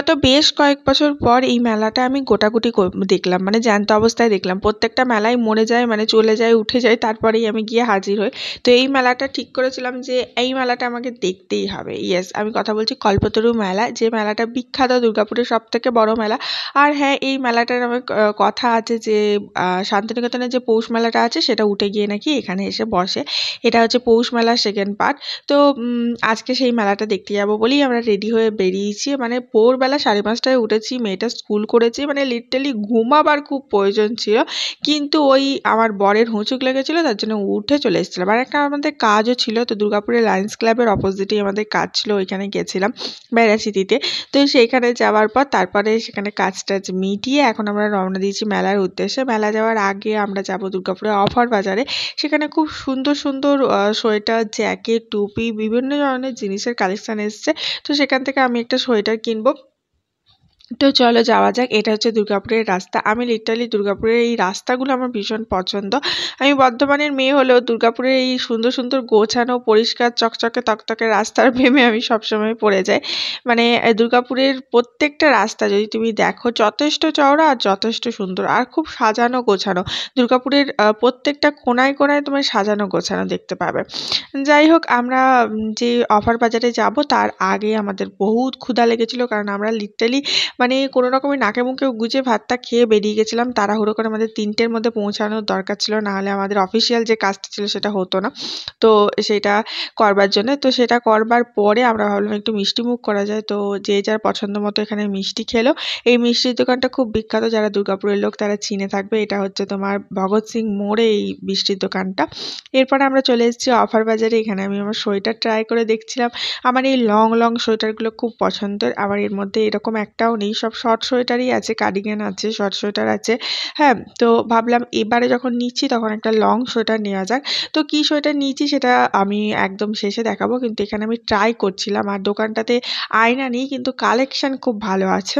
গত বেশ কয়েক বছর পর এই মেলাটা আমি গোটাগুটি দেখলাম, মানে জ্যান্ত অবস্থায় দেখলাম। প্রত্যেকটা মেলাই মরে যায়, মানে চলে যায়, উঠে যায়, তারপরেই আমি গিয়ে হাজির হই। তো এই মেলাটা ঠিক করেছিলাম যে এই মেলাটা আমাকে দেখতেই হবে। ইয়েস, আমি কথা বলছি কল্পতরু মেলা, যে মেলাটা বিখ্যাত, দুর্গাপুরের সব থেকে বড় মেলা। আর হ্যাঁ, এই মেলাটার আমার কথা আছে যে শান্তিনিকেতনের যে পৌষ মেলাটা আছে সেটা উঠে গিয়ে নাকি এখানে এসে বসে। এটা হচ্ছে পৌষ মেলার সেকেন্ড পার্ট। তো আজকে সেই মেলাটা দেখতে যাবো বলেই আমরা রেডি হয়ে বেরিয়েছি। মানে ভোরবেলা 5:30টায় উঠেছি, মেয়েটা স্কুল করেছি, মানে লিটারালি ঘুমাবার খুব প্রয়োজন ছিল, কিন্তু ওই আমার বরের হুঁচুক লেগেছিল, তার জন্য উঠে চলে এসেছিলাম। আর একটা আমাদের কাজও ছিল, তো দুর্গাপুরের লায়ন্স ক্লাবের অপোজিটেই আমাদের কাজ ছিল, ওইখানে গেছিলাম বেড়াচিটিতে। তো সেইখানে যাওয়ার পর তারপরে সেখানে কাজ টাজ মিটিয়ে এখন আমরা রওনা দিয়েছি মেলার উদ্দেশ্যে। মেলা যাওয়ার আগে আমরা যাব দুর্গাপুরের অফার বাজারে। সেখানে খুব সুন্দর সুন্দর সোয়েটার, জ্যাকেট, টুপি, বিভিন্ন ধরনের জিনিসের কালেকশন এসছে। তো সেখান থেকে আমি একটা সোয়েটার কিনবো। তো চলো যাওয়া যাক। এটা হচ্ছে দুর্গাপুরের রাস্তা। আমি লিটারালি দুর্গাপুরের এই রাস্তাগুলো আমার ভীষণ পছন্দ। আমি বর্ধমানের মেয়ে হলেও দুর্গাপুরের এই সুন্দর সুন্দর গোছানো, পরিষ্কার, চকচকে তকতকে রাস্তার প্রেমে আমি সবসময় পড়ে যাই। মানে দুর্গাপুরের প্রত্যেকটা রাস্তা যদি তুমি দেখো, যথেষ্ট চওড়া আর যথেষ্ট সুন্দর, আর খুব সাজানো গোছানো। দুর্গাপুরের প্রত্যেকটা কোনায় কোনায় তোমার সাজানো গোছানো দেখতে পাবে। যাই হোক, আমরা যে অফার বাজারে যাব তার আগে আমাদের বহুত ক্ষুধা লেগেছিল, কারণ আমরা লিটারালি মানে কোনো রকমে নাকে মুখে গুজে ভাতটা খেয়ে বেরিয়ে গেছিলাম। তাড়াহুড়ো করে আমাদের 3টের মধ্যে পৌঁছানোর দরকার ছিল, না হলে আমাদের অফিসিয়াল যে কাজটা ছিল সেটা হতো না। তো সেটা করবার জন্য, তো সেটা করবার পরে আমরা ভাবলাম একটু মিষ্টি মুখ করা যায়। তো যে যার পছন্দ মতো এখানে মিষ্টি খেলো। এই মিষ্টির দোকানটা খুব বিখ্যাত, যারা দুর্গাপুরের লোক তারা চিনে থাকবে। এটা হচ্ছে তোমার ভগৎ সিং মোড়ে এই মিষ্টির দোকানটা। এরপরে আমরা চলে এসেছি অফার বাজারে। এখানে আমি আমার সোয়েটার ট্রাই করে দেখছিলাম। আমার এই লং লং সোয়েটারগুলো খুব পছন্দের। আমার এর মধ্যে এরকম একটাও নেই, সব শর্ট সোয়েটারই আছে, কার্ডিগান আছে, শর্ট সোয়েটার আছে। হ্যাঁ, তো ভাবলাম এবারে যখন নিচ্ছি তখন একটা লং সোয়েটার নেওয়া যাক। তো কী সোয়েটার নিয়েছি সেটা আমি একদম শেষে দেখাবো, কিন্তু এখানে আমি ট্রাই করছিলাম। আর দোকানটাতে আয়না নেই, কিন্তু কালেকশন খুব ভালো আছে।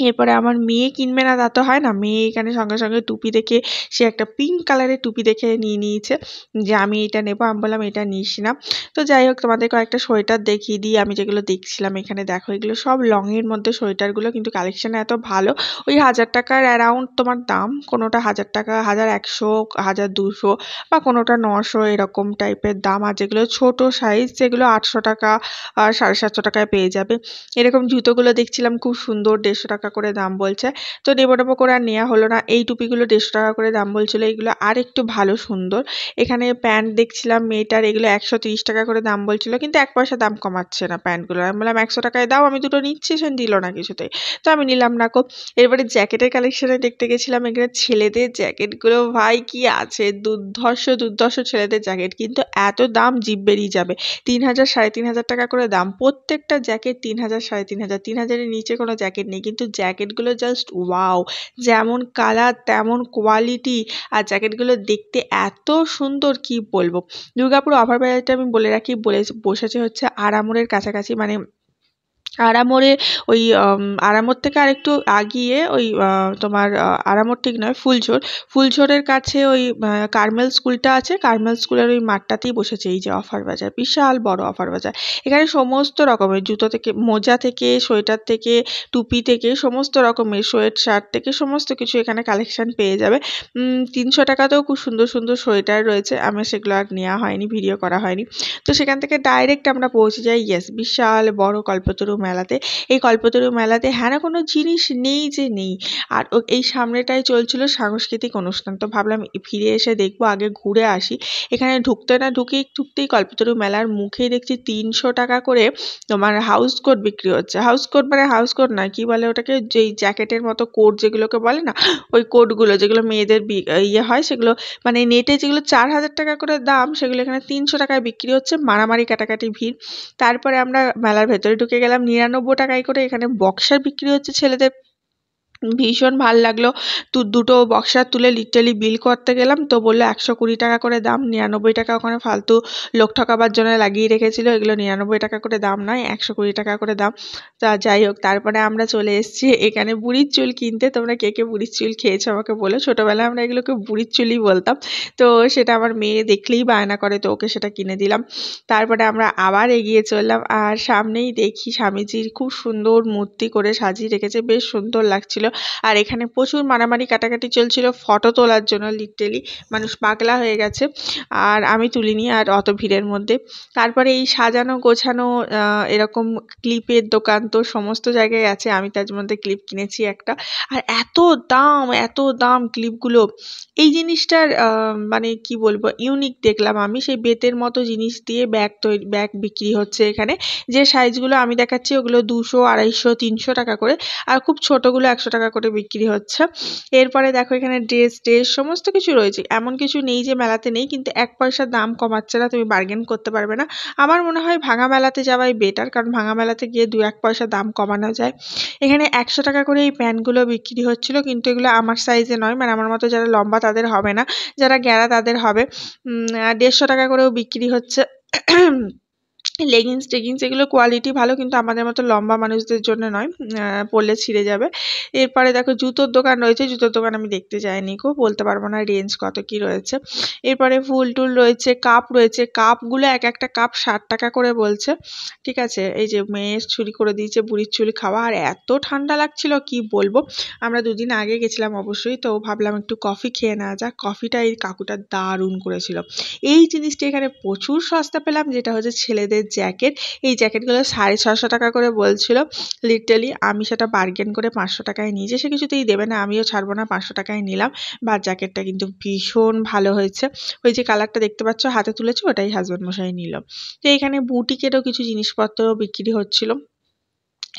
এরপরে আমার মেয়ে কিনবে না তা তো হয় না। মেয়ে এখানে সঙ্গে সঙ্গে টুপি দেখে, সে একটা পিঙ্ক কালারের টুপি দেখে নিয়ে নিয়েছে যে আমি এটা নেবো। আমি বললাম এটা নিস না। তো যাই হোক, তোমাদের কয়েকটা সোয়েটার দেখিয়ে দিই আমি যেগুলো দেখছিলাম। এখানে দেখো, এগুলো সব লংয়ের মধ্যে সোয়েটারগুলো, কিন্তু কালেকশন এত ভালো। ওই 1000 টাকার অ্যারাউন্ড তোমার দাম, কোনোটা 1000 টাকা, 1100, 1200, বা কোনোটা 900, এরকম টাইপের দাম। আর যেগুলো ছোট সাইজ সেগুলো 800 টাকা, 750 টাকায় পেয়ে যাবে। এরকম জুতোগুলো দেখছিলাম খুব সুন্দর, 150 টাকা করে দাম বলছে। তো নেবো নেবো করে আর নেওয়া হলো না। এই টুপিগুলো 150 টাকা করে দাম বলছিল, এগুলো আর একটু ভালো সুন্দর। এখানে প্যান্ট দেখছিলাম মেয়েটার, এগুলো 130 টাকা করে দাম বলছিল, কিন্তু 1 পয়সা দাম কমাচ্ছে না প্যান্টগুলো। আমি বললাম 100 টাকায় দাও, আমি দুটো নিচ্ছি। সে দিল না কিছুতেই, তো আমি নিলাম না কো। এরপরে জ্যাকেটের কালেকশনে দেখতে গেছিলাম। এখানে ছেলেদের জ্যাকেটগুলো ভাই কি আছে, দুর্ধর্ষ দুর্ধর্ষ ছেলেদের জ্যাকেট, কিন্তু এত দাম জিভ বেরিয়ে যাবে। 3000, 3500 টাকা করে দাম প্রত্যেকটা জ্যাকেট। 3000, 3500, 3000-এর নিচে কোনো জ্যাকেট নেই, কিন্তু জ্যাকেটগুলো জাস্ট ওয়াও। যেমন কালার তেমন কোয়ালিটি, আর জ্যাকেটগুলো দেখতে এত সুন্দর কি বলবো। দুর্গাপুর অফার বাজারটা আমি বলে রাখি, বসেছে হচ্ছে আরামোড়ের কাছাকাছি, মানে আরামোড়ে ওই আরামোড় থেকে আরেকটু আগিয়ে ওই তোমার আরামোড় ঠিক নয়, ফুলঝোর। ফুলঝোরের কাছে ওই কার্মেল স্কুলটা আছে, কার্মেল স্কুলের ওই মাঠটাতেই বসেছে এই যে অফার বাজার, বিশাল বড় অফার বাজার। এখানে সমস্ত রকমের জুতো থেকে, মোজা থেকে, সোয়েটার থেকে, টুপি থেকে, সমস্ত রকমের সোয়েট শার্ট থেকে সমস্ত কিছু এখানে কালেকশন পেয়ে যাবে। 300 টাকাতেও খুব সুন্দর সুন্দর সোয়েটার রয়েছে। আমার সেগুলো আর নেওয়া হয়নি, ভিডিও করা হয়নি। তো সেখান থেকে ডাইরেক্ট আমরা পৌঁছে যাই ইয়েস বিশাল বড় কল্পতরু মেলাতে। এই কল্পতরু মেলাতে হ্যাঁ না কোনো জিনিস নেই যে নেই। আর এই সামনেটায় চলছিল সাংস্কৃতিক অনুষ্ঠান, তো ভাবলাম ফিরে এসে দেখবো, আগে ঘুরে আসি। এখানে ঢুকতেই কল্পতরু মেলার মুখেই দেখছি 300 টাকা করে তোমার হাউস কোট বিক্রি হচ্ছে। হাউস কোট মানে হাউস কোট নয়, কি বলে ওটাকে, যেই জ্যাকেটের মতো কোট যেগুলোকে বলে না, ওই কোটগুলো যেগুলো মেয়েদের ইয়ে হয়, সেগুলো মানে নেটে যেগুলো 4000 টাকা করে দাম, সেগুলো এখানে 300 টাকায় বিক্রি হচ্ছে। মারামারি কাটাকাটি ভিড়। তারপরে আমরা মেলার ভেতরে ঢুকে গেলাম। 99 টাকায় করে এখানে বক্সার বিক্রি হচ্ছে ছেলেদের। ভীষণ ভাল লাগলো। দুটো বক্সার তুলে লিটারালি বিল করতে গেলাম, তো বললো 120 টাকা করে দাম, 99 টাকা ওখানে ফালতু লোক ঠকাবার জন্য লাগিয়ে রেখেছিল, এগুলো 99 টাকা করে দাম নয়, 120 টাকা করে দাম। তা যাই হোক, তারপরে আমরা চলে এসেছি এখানে বুড়ির চুল কিনতে। তোমরা কে কে বুড়ির চুল খেয়েছো আমাকে বলো। ছোটোবেলায় আমরা এগুলোকে বুড়ির চুলই বলতাম। তো সেটা আমার মেয়ে দেখলেই বায়না করে, তো ওকে সেটা কিনে দিলাম। তারপরে আমরা আবার এগিয়ে চললাম, আর সামনেই দেখি স্বামীজির খুব সুন্দর মূর্তি করে সাজিয়ে রেখেছে, বেশ সুন্দর লাগছিল। আর এখানে প্রচুর মারামারি কাটাকাটি চলছিল ফটো তোলার জন্য, লিটারালি মানুষ পাগলা হয়ে গেছে। আর আমি তুলিনি আর অত ভিড়ের মধ্যে। তারপরে এই সাজানো গোছানো এরকম ক্লিপের দোকান তো সমস্ত জায়গায় আছে, আমি তার মধ্যে ক্লিপ কিনেছি একটা। আর এত দাম ক্লিপগুলো। এই জিনিসটার মানে কি বলবো, ইউনিক দেখলাম আমি। সেই বেতের মতো জিনিস দিয়ে ব্যাগ বিক্রি হচ্ছে এখানে। যে সাইজগুলো আমি দেখাচ্ছি ওগুলো 200, 250, 300 টাকা করে, আর খুব ছোটগুলো 100 টাকা করে বিক্রি হচ্ছে। এরপরে দেখো এখানে ড্রেস সমস্ত কিছু রয়েছে, এমন কিছু নেই যে মেলাতে নেই, কিন্তু 1 পয়সা দাম কমাচ্ছে না, তুমি বার্গেন করতে পারবে না। আমার মনে হয় ভাঙা মেলাতে যাওয়াই বেটার, কারণ ভাঙা মেলাতে গিয়ে 2-1 পয়সা দাম কমানো যায়। এখানে 100 টাকা করে এই প্যান্টগুলো বিক্রি হচ্ছিল, কিন্তু এগুলো আমার সাইজে নয়, মানে আমার মতো যারা লম্বা তাদের হবে না, যারা গেরা তাদের হবে। 150 টাকা করেও বিক্রি হচ্ছে। লেগিংস টেগিংস এগুলো কোয়ালিটি ভালো, কিন্তু আমাদের মতো লম্বা মানুষদের জন্য নয়, পরলে ছিঁড়ে যাবে। এরপরে দেখো জুতোর দোকান রয়েছে, জুতোর দোকান আমি দেখতে যাইনি গো, বলতে পারবো না রেঞ্জ কত কি রয়েছে। এরপরে ফুল টুল রয়েছে, কাপ রয়েছে, কাপগুলো এক একটা কাপ 60 টাকা করে বলছে। ঠিক আছে, এই যে মেয়ে ছুরি করে দিয়েছে বুড়ির চুল খাওয়া, আর এত ঠান্ডা লাগছিল কি বলবো। আমরা 2 দিন আগে গেছিলাম অবশ্যই, তো ভাবলাম একটু কফি খেয়ে নেওয়া যাক। কফিটা এই কাকুটা দারুণ করেছিল। এই জিনিসটা এখানে প্রচুর সস্তা পেলাম, যেটা হচ্ছে ছেলেদের জ্যাকেট। এই জ্যাকেটগুলো 650 টাকা করে বলছিল। লিটারালি আমি সেটা বার্গেন করে 500 টাকায় নিয়েছি, সে কিছুতেই দেবে না, আমিও ছাড়বো না, 500 টাকায় নিলাম। বা জ্যাকেটটা কিন্তু ভীষণ ভালো হয়েছে। ওই যে কালারটা দেখতে পাচ্ছ হাতে তুলেছি, ওটাই হাজব্যান্ড মশাই নিল। তো এখানে বুটিকেরও কিছু জিনিসপত্র বিক্রি হচ্ছিল।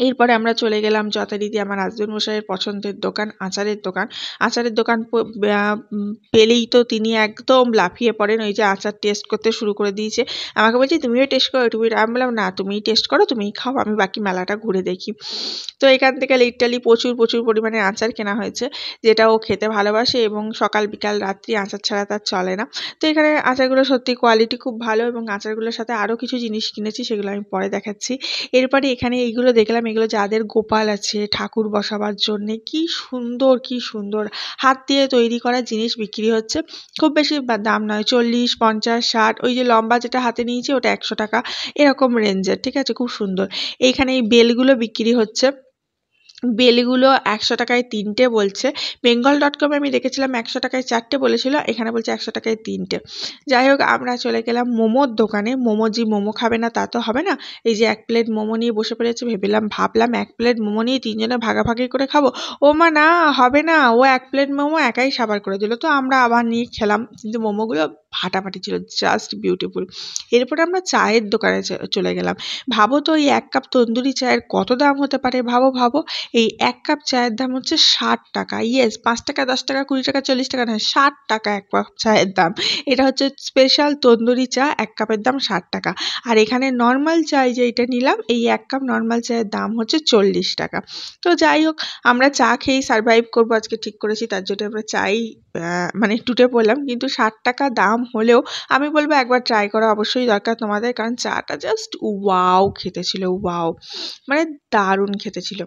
এরপরে আমরা চলে গেলাম যথারীতি আমার হাজবেন্ড মশাইয়ের পছন্দের দোকান, আচারের দোকান। আচারের দোকান পেলেই তো তিনি একদম লাফিয়ে পড়েন, ওই যে আচার টেস্ট করতে শুরু করে দিয়েছে। আমাকে বলছে তুমিও টেস্ট করো, আমি বললাম না, তুমিই টেস্ট করো, তুমিই খাও, আমি বাকি মেলাটা ঘুরে দেখি। তো এখান থেকে লিটারালি প্রচুর পরিমাণে আচার কেনা হয়েছে, যেটা ও খেতে ভালোবাসে, এবং সকাল বিকাল রাত্রি আচার ছাড়া তার চলে না। তো এখানে আচারগুলো সত্যি কোয়ালিটি খুব ভালো, এবং আচারগুলোর সাথে আরও কিছু জিনিস কিনেছি, সেগুলো আমি পরে দেখাচ্ছি। এরপরে এখানে এইগুলো দেখলাম, এগুলো যাদের গোপাল আছে ঠাকুর বসাবার জন্যে, কি সুন্দর হাত দিয়ে তৈরি করা জিনিস বিক্রি হচ্ছে। খুব বেশি দাম নয়, 40, 50, 60। ওই যে লম্বা যেটা হাতে নিয়েছি ওটা 100 টাকা, এরকম রেঞ্জের। ঠিক আছে, খুব সুন্দর। এইখানে এই বেলগুলো বিক্রি হচ্ছে, বেলগুলো 100 টাকায় 3টে বলছে। bengal.com আমি দেখেছিলাম 100 টাকায় 4টে বলেছিল, এখানে বলছে 100 টাকায় 3টে। যাই হোক, আমরা চলে গেলাম মোমোর দোকানে। মোমো খাবে না তা তো হবে না। এই যে 1 প্লেট মোমো নিয়ে বসে পড়েছে, ভাবলাম 1 প্লেট মোমো নিয়ে 3 জনে ভাগাভাগি করে খাবো। ও মা না, হবে না, ও 1 প্লেট মোমো একাই সাবার করে দিল। তো আমরা আবার নিয়ে খেলাম, কিন্তু মোমোগুলো ফাটাফাটি ছিল, জাস্ট বিউটিফুল। এরপরে আমরা চায়ের দোকানে চলে গেলাম। ভাবো তো এই 1 কাপ তন্দুরি চায়ের কত দাম হতে পারে, ভাবো। এই 1 কাপ চায়ের দাম হচ্ছে 60 টাকা। ইয়েস, 5 টাকা, 10 টাকা, 20 টাকা, 40 টাকা নয়, 60 টাকা 1 কাপ চায়ের দাম। এটা হচ্ছে স্পেশাল তন্দুরি চা, 1 কাপের দাম 60 টাকা। আর এখানে নর্মাল চা যেটা নিলাম, এই 1 কাপ নর্মাল চায়ের দাম হচ্ছে 40 টাকা। তো যাই হোক, আমরা চা খেয়েই সারভাইভ করবো আজকে ঠিক করেছি, তার জন্য আমরা চাই মানে টুটে পড়লাম। কিন্তু 60 টাকা দাম হলেও আমি বলবো একবার ট্রাই করা অবশ্যই দরকার তোমাদের, কারণ চাটা জাস্ট ওয়াও খেতে ছিল, ওয়াও, মানে দারুণ খেতে ছিল।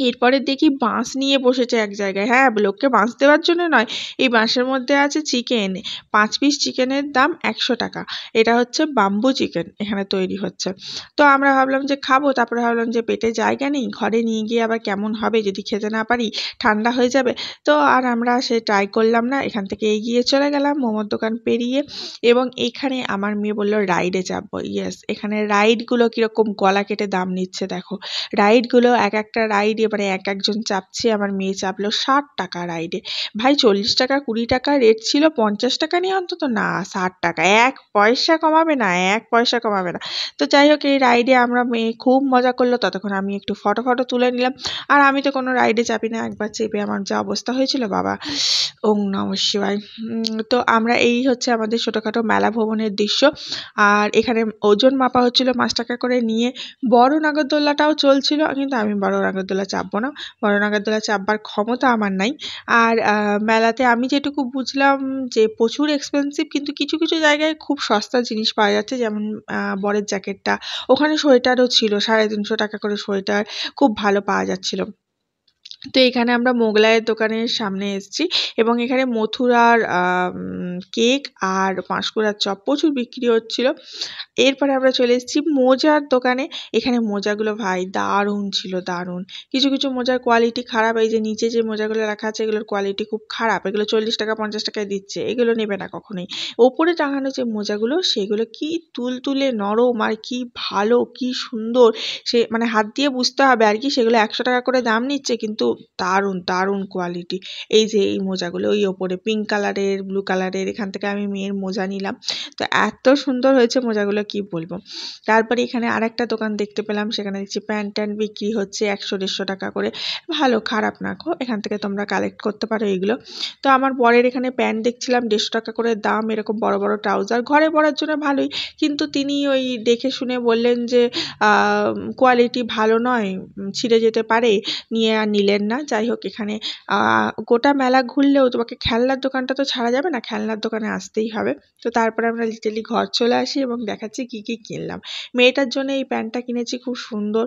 এরপরে দেখি বাঁশ নিয়ে বসেছে এক জায়গায়। হ্যাঁ, লোককে বাঁশ দেওয়ার জন্য নয়, এই বাঁশের মধ্যে আছে চিকেন। 5 পিস চিকেনের দাম 100 টাকা। এটা হচ্ছে বাম্বু চিকেন, এখানে তৈরি হচ্ছে। তো আমরা ভাবলাম যে খাবো, তারপরে ভাবলাম যে পেটে জায়গা নেই, ঘরে নিয়ে গিয়ে আবার কেমন হবে, যদি খেতে না পারি ঠান্ডা হয়ে যাবে। তো আর আমরা সে ট্রাই করলাম না, এখান থেকে এগিয়ে চলে গেলাম মোমোর দোকান পেরিয়ে। এবং এখানে আমার মেয়ে বললো রাইডে চাপবো। ইয়েস, এখানে রাইডগুলো কীরকম গলা কেটে দাম নিচ্ছে দেখো। রাইডগুলো এক একটা রাইড এবারে এক একজন চাপছে। আমার মেয়ে চাপলো 60 টাকা রাইডে। ভাই 40 টাকা 20 টাকা রেট ছিল, 50 টাকা নিয়ে অন্তত না, 60 টাকা, 1 পয়সা কমাবে না, 1 পয়সা কমাবে না। তো যাই হোক, এই রাইডে আমরা মেয়ে খুব মজা করলো, ততক্ষণ আমি একটু ফটো তুলে নিলাম। আর আমি তো কোনো রাইডে চাপি না, একবার চেপে আমার যা অবস্থা হয়েছিল বাবা, ওং নমঃ শিবায়। তো আমরা এই হচ্ছে আমাদের ছোটোখাটো মেলা ভ্রমণের দৃশ্য। আর এখানে ওজন মাপা হচ্ছিল 5 টাকা করে নিয়ে। বড় নাগরদোল্লাটাও চলছিল, কিন্তু আমি বড় নাগরদোল্লা চাপবো না, বড় নাগরদোলা চাপবার ক্ষমতা আমার নাই। আর মেলাতে আমি যেটুকু বুঝলাম যে প্রচুর এক্সপেন্সিভ, কিন্তু কিছু কিছু জায়গায় খুব সস্তা জিনিস পাওয়া যাচ্ছে, যেমন বরের জ্যাকেটটা, ওখানে সোয়েটারও ছিল 350 টাকা করে সোয়েটার, খুব ভালো পাওয়া যাচ্ছিল। তো এখানে আমরা মোগলাইয়ের দোকানের সামনে এসেছি এবং এখানে মথুরার কেক আর পাঁশকুড়ার চপ প্রচুর বিক্রি হচ্ছিল। এরপরে আমরা চলে এসেছি মোজার দোকানে। এখানে মোজাগুলো ভাই দারুণ ছিল, দারুণ। কিছু কিছু মোজার কোয়ালিটি খারাপ, এই যে নিচে যে মোজাগুলো রাখা আছে এগুলোর কোয়ালিটি খুব খারাপ, এগুলো 40 টাকা 50 টাকায় দিচ্ছে, এগুলো নেবে না কখনোই। ওপরে টাঙানো যে মোজাগুলো সেগুলো কি তুলতুলে নরম আর কি ভালো, কি সুন্দর, সে মানে হাত দিয়ে বুঝতে হবে আর কি। সেগুলো 100 টাকা করে দাম নিচ্ছে, কিন্তু দারুণ দারুণ কোয়ালিটি। এই যে এই মোজাগুলো ওই ওপরে পিঙ্ক কালারের, ব্লু কালারের, এখান থেকে আমি মেয়ের মোজা নিলাম। তো এত সুন্দর হয়েছে মোজাগুলো কি বলবো। তারপরে এখানে আরেকটা দোকান দেখতে পেলাম, সেখানে দেখছি প্যান্ট ট্যান্ট বিক্রি হচ্ছে 100-150 টাকা করে, ভালো, খারাপ না গো, এখান থেকে তোমরা কালেক্ট করতে পারো এগুলো। তো আমার বরের এখানে প্যান্ট দেখছিলাম 150 টাকা করে দাম, এরকম বড় বড় ট্রাউজার ঘরে পরার জন্য ভালোই, কিন্তু তিনি ওই দেখে শুনে বললেন যে কোয়ালিটি ভালো নয়, ছিঁড়ে যেতে পারে, নিয়ে আর নিলেন না। যাই হোক, এখানে গোটা মেলা ঘুরলেও তোমাকে খেলনার দোকানটা তো ছাড়া যাবে না, খেলনার দোকানে আসতেই হবে। তো তারপরে আমরা লিটারলি ঘর চলে আসি এবং দেখাচ্ছি কী কী কিনলাম। মেয়েটার জন্য এই প্যান্টটা কিনেছি, খুব সুন্দর,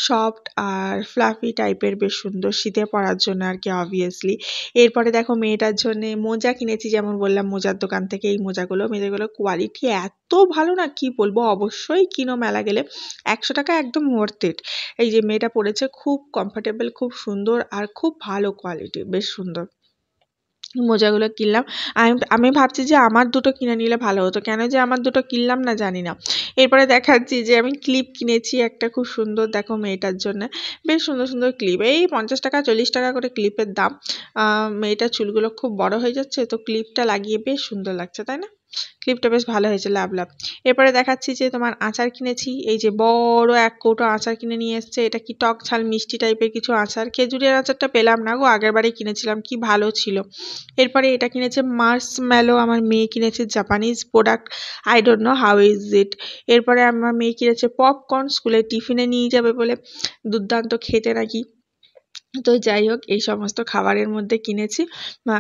সফট আর ফ্লাফি টাইপের, বেশ সুন্দর, শীতে পরার জন্য আর কি অবভিয়াসলি। এরপরে দেখো মেয়েটার জন্যে মোজা কিনেছি, যেমন বললাম মোজার দোকান থেকে এই মোজাগুলো, মেয়েগুলোর কোয়ালিটি এত ভালো না কি বলবো, অবশ্যই কিনো মেলা গেলে, 100 টাকা একদম ওয়ার্থ ইট। এই যে মেয়েটা পরেছে, খুব কমফোর্টেবল, খুব সুন্দর আর খুব ভালো কোয়ালিটি, বেশ সুন্দর মোজাগুলো কিনলাম। আমি ভাবছি যে আমার দুটো কিনে নিলে ভালো হতো, কেন যে আমার দুটো কিনলাম না জানি না। এরপরে দেখাচ্ছি যে আমি ক্লিপ কিনেছি একটা, খুব সুন্দর, দেখো মেয়েটার জন্য বেশ সুন্দর সুন্দর ক্লিপ, এই 50 টাকা 40 টাকা করে ক্লিপের দাম। মেয়েটার চুলগুলো খুব বড় হয়ে যাচ্ছে, তো ক্লিপটা লাগিয়ে বেশ সুন্দর লাগছে, তাই না? ক্লিপটা বেশ ভালো হয়েছে, লাভ লাভ। এরপরে দেখাচ্ছি যে তোমার আচার কিনেছি, এই যে বড় এক কৌটো আচার কিনে নিয়ে এসছে, এটা কি টক ঝাল মিষ্টি টাইপের কিছু আচার, খেজুরের আচারটা পেলাম না গো, আগের বারে কিনেছিলাম, কি ভালো ছিল। এরপরে এটা কিনেছে মার্শম্যালো, আমার মেয়ে কিনেছে Japanese product, I don't know how is it. এরপরে আমার মেয়ে কিনেছে পপকর্ন, স্কুলে টিফিনে নিয়ে যাবে বলে, দুর্দান্ত খেতে নাকি। তো যাই হোক, এই সমস্ত খাবারের মধ্যে কিনেছি,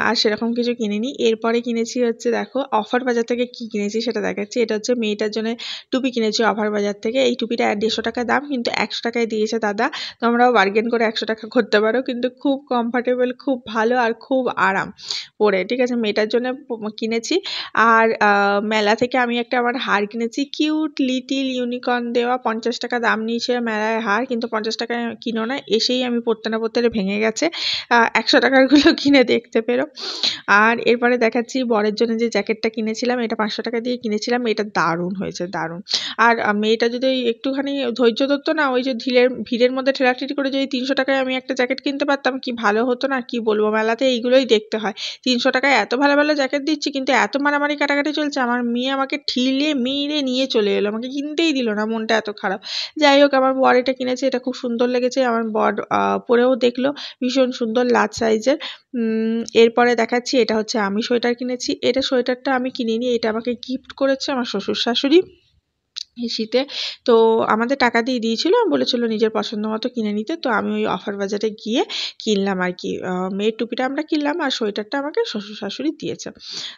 আর সেরকম কিছু কিনিনি। এরপরে কিনেছি হচ্ছে, দেখো অফার বাজার থেকে কি কিনেছি সেটা দেখাচ্ছি। এটা হচ্ছে মেয়েটার জন্য টুপি কিনেছি অফার বাজার থেকে। এই টুপিটা 150 টাকা দাম, কিন্তু 100 টাকায় দিয়েছে দাদা। তোমরাও বার্গেন করে 100 টাকা করতে পারো, কিন্তু খুব কমফোর্টেবল, খুব ভালো আর খুব আরাম পরে, ঠিক আছে, মেয়েটার জন্য কিনেছি। আর মেলা থেকে আমি একটা আমার হার কিনেছি, কিউট লিটিল ইউনিকর্ন দেওয়া, 50 টাকা দাম নিয়েছে মেলায় হার, কিন্তু 50 টাকায় কিনো না, এসেই আমি পরতে না পরতে ভেঙে গেছে। 100 টাকারগুলো কিনে দেখতে পেরো। আর এরপরে দেখাচ্ছি বরের জন্য যে জ্যাকেটটা কিনেছিলাম, এটা 500 টাকা দিয়ে কিনেছিলাম, এটা দারুণ হয়েছে, দারুণ। আর মেয়েটা যদি একটুখানি ধৈর্য ধরতো না, ওই যে ভিড়ের মধ্যে ঠেলাঠেলি করে যদি 300 টাকায় আমি একটা জ্যাকেট কিনতে পারতাম, কি ভালো হতো না, কি বলবো। মেলাতে এইগুলোই দেখতে হয়, 300 টাকায় এত ভালো ভালো জ্যাকেট দিচ্ছি, কিন্তু এত মারামারি কাটাকাটি চলছে, আমার মেয়ে আমাকে ঠিলে মেরে নিয়ে চলে এলো, আমাকে কিনতেই দিল না, মনটা এত খারাপ। যাই হোক, আমার বর এটা কিনেছে, এটা খুব সুন্দর লেগেছে, আমার বর পরেও দেখলো, ভীষণ সুন্দর, লার্জ সাইজের। এরপরে দেখাচ্ছি, এটা হচ্ছে আমি সোয়েটার কিনেছি, এটা সোয়েটারটা আমি কিনিনি, এটা আমাকে গিফট করেছে আমার শ্বশুর শাশুড়ি এই শীতে। তো আমাদের টাকা দিয়ে দিয়েছিল, বলেছিল নিজের পছন্দ মতো কিনে নিতে। তো আমি ওই অফার বাজারে গিয়ে কিনলাম আর কি। মেয়ের টুপিটা আমরা কিনলাম, আর সোয়েটারটা আমাকে শ্বশুর শাশুড়ি দিয়েছে।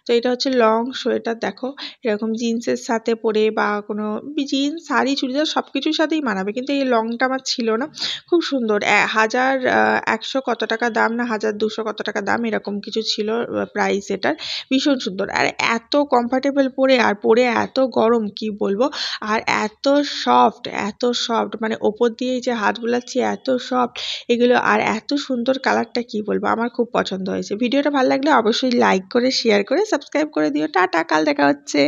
তো এটা হচ্ছে লং সোয়েটার, দেখো এরকম জিন্সের সাথে পরে, বা কোনো জিন্স, শাড়ি, চুড়িদার সব কিছুর সাথেই মানাবে, কিন্তু এই লংটা আমার ছিল না। খুব সুন্দর, 1100 কত টাকা দাম, না 1200 কত টাকা দাম, এরকম কিছু ছিল প্রাইস এটার। ভীষণ সুন্দর, আর এত কমফর্টেবল পরে, আর পরে এত গরম কি বলবো। আর এত সফট, এত সফট, মানে ওপর দিয়ে যে হাত বুলাচ্ছি এত সফট এগুলো, আর এত সুন্দর কালারটা কি বলবো, আমার খুব পছন্দ হয়েছে। ভিডিওটা ভালো লাগলে অবশ্যই লাইক করে, শেয়ার করে, সাবস্ক্রাইব করে দিও। টাটা, কাল দেখা হচ্ছে।